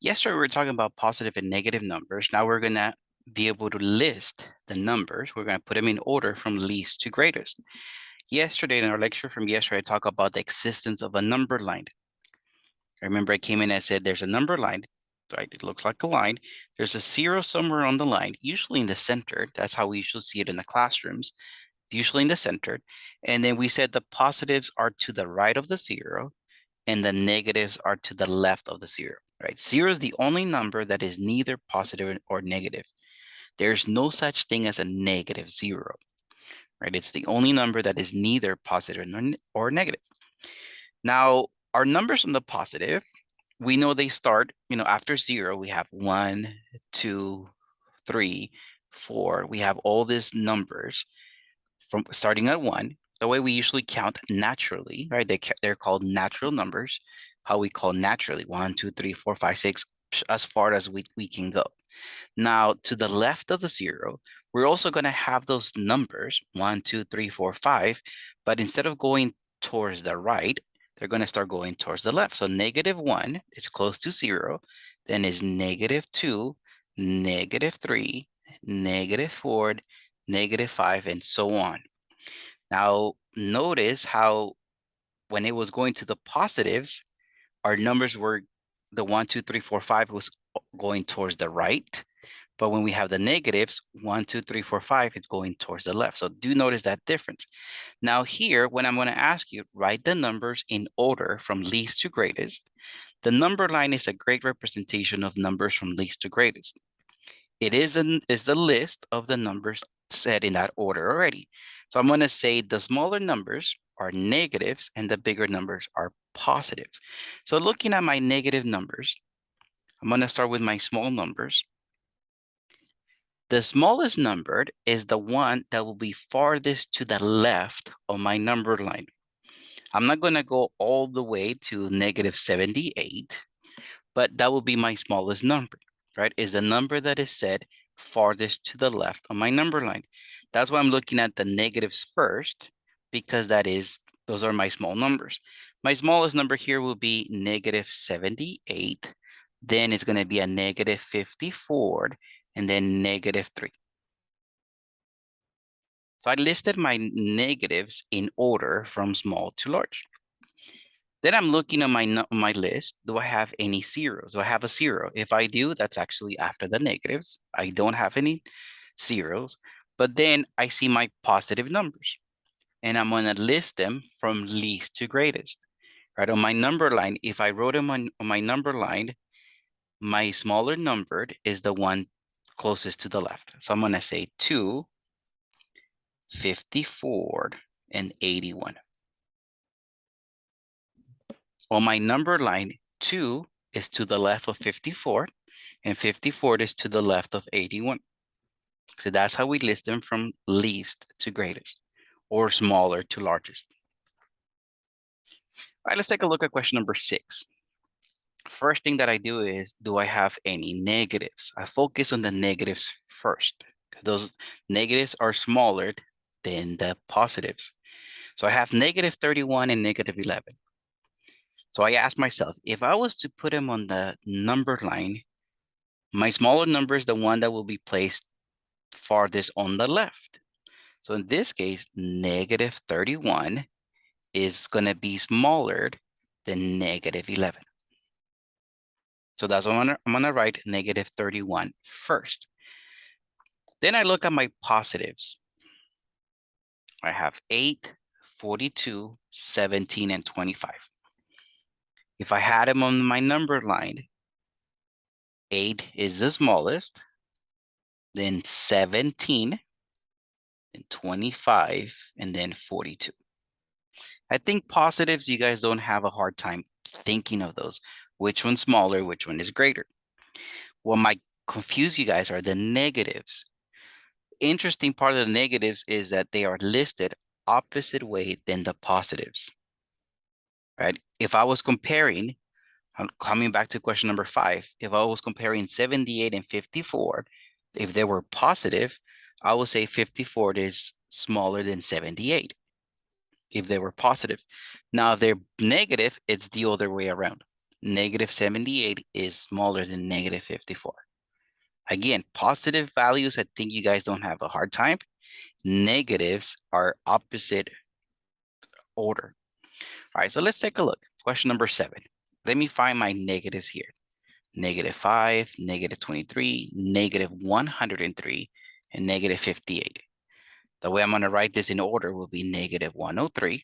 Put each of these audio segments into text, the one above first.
Yesterday we were talking about positive and negative numbers. Now we're gonna be able to list the numbers. We're gonna put them in order from least to greatest. Yesterday in our lecture from yesterday, I talked about the existence of a number line. I remember I came in and said there's a number line, right? It looks like a line. There's a zero somewhere on the line, usually in the center. That's how we usually see it in the classrooms, usually in the center. And then we said the positives are to the right of the zero and the negatives are to the left of the zero, right? Zero is the only number that is neither positive or negative. There's no such thing as a negative zero, right? It's the only number that is neither positive or negative. Now, our numbers on the positive, we know they start, after zero, we have 1, 2, 3, 4. We have all these numbers from starting at 1. The way we usually count naturally, right? They're called natural numbers. How we call naturally 1, 2, 3, 4, 5, 6, as far as we can go. Now, to the left of the zero, we're also going to have those numbers 1, 2, 3, 4, 5, but instead of going towards the right, they're going to start going towards the left. So -1 is close to zero, then is -2, -3, -4, -5, and so on. Now, notice how when it was going to the positives, our numbers were the 1, 2, 3, 4, 5 was going towards the right. But when we have the negatives, 1, 2, 3, 4, 5, it's going towards the left. So do notice that difference. Now here, when I'm going to ask you, write the numbers in order from least to greatest. The number line is a great representation of numbers from least to greatest. It is the list of the numbers set in that order already. So I'm going to say the smaller numbers are negatives and the bigger numbers are positives. So looking at my negative numbers, I'm going to start with my small numbers. The smallest number is the one that will be farthest to the left of my number line. I'm not going to go all the way to -78, but that will be my smallest number, right? Is the number that is set farthest to the left of my number line. That's why I'm looking at the negatives first, because those are my small numbers. My smallest number here will be -78. Then it's going to be a -54 and then -3. So I listed my negatives in order from small to large. Then I'm looking at my list. Do I have any zeros? Do I have a zero? If I do, that's actually after the negatives. I don't have any zeros. But then I see my positive numbers. And I'm going to list them from least to greatest. Right, on my number line, if I wrote them on my number line, my smaller numbered is the one closest to the left. So I'm going to say 2, 54, and 81. On my number line, 2 is to the left of 54, and 54 is to the left of 81. So that's how we list them from least to greatest, or smaller to largest. All right, let's take a look at question number 6. First thing that I do is, do I have any negatives? I focus on the negatives first. Those negatives are smaller than the positives. So I have -31 and -11. So I asked myself, if I was to put them on the number line, my smaller number is the one that will be placed farthest on the left. So in this case, -31 is going to be smaller than -11. So that's what I'm going to write -31 first. Then I look at my positives. I have 8, 42, 17, and 25. If I had them on my number line, 8 is the smallest, then 17, then 25, and then 42. I think positives, you guys don't have a hard time thinking of those. Which one's smaller, which one is greater? What might confuse you guys are the negatives. Interesting part of the negatives is that they are listed opposite way than the positives, right? If I was comparing, coming back to question number 5, if I was comparing 78 and 54, if they were positive, I would say 54 is smaller than 78 if they were positive. Now, if they're negative, it's the other way around. negative 78 is smaller than negative 54. Again, positive values, I think you guys don't have a hard time. Negatives are opposite order. All right, so let's take a look. Question number 7. Let me find my negatives here. Negative 5, negative 23, negative 103, and negative 58. The way I'm going to write this in order will be negative 103,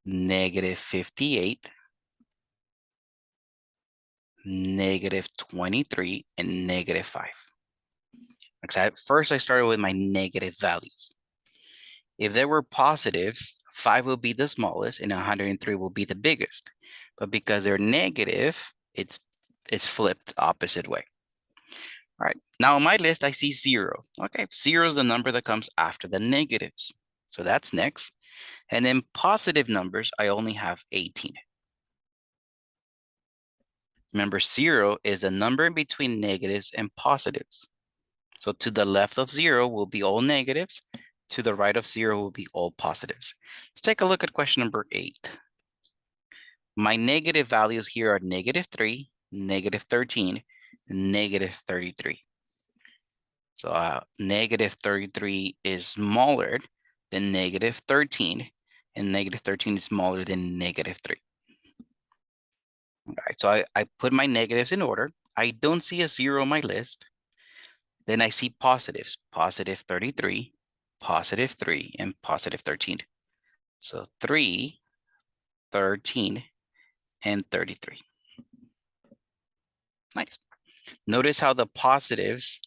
negative 58, negative 23, and negative 5. First, I started with my negative values. If there were positives, 5 will be the smallest and 103 will be the biggest. But because they're negative, it's flipped opposite way. All right, now on my list, I see 0. Okay, 0 is the number that comes after the negatives. So that's next. And then positive numbers, I only have 18. Remember, 0 is a number in between negatives and positives. So to the left of 0 will be all negatives. To the right of 0 will be all positives. Let's take a look at question number 8. My negative values here are negative 3, negative 13, and negative 33. So negative 33 is smaller than negative 13, and negative 13 is smaller than negative 3. All right, so I put my negatives in order. I don't see a 0 on my list. Then I see positives, positive 33, positive 3, and positive 13. So 3, 13, and 33. Nice. Notice how the positives,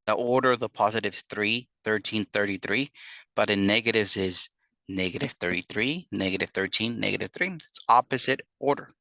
the order of the positives 3, 13, 33, but in negatives is negative 33, negative 13, negative 3. It's opposite order.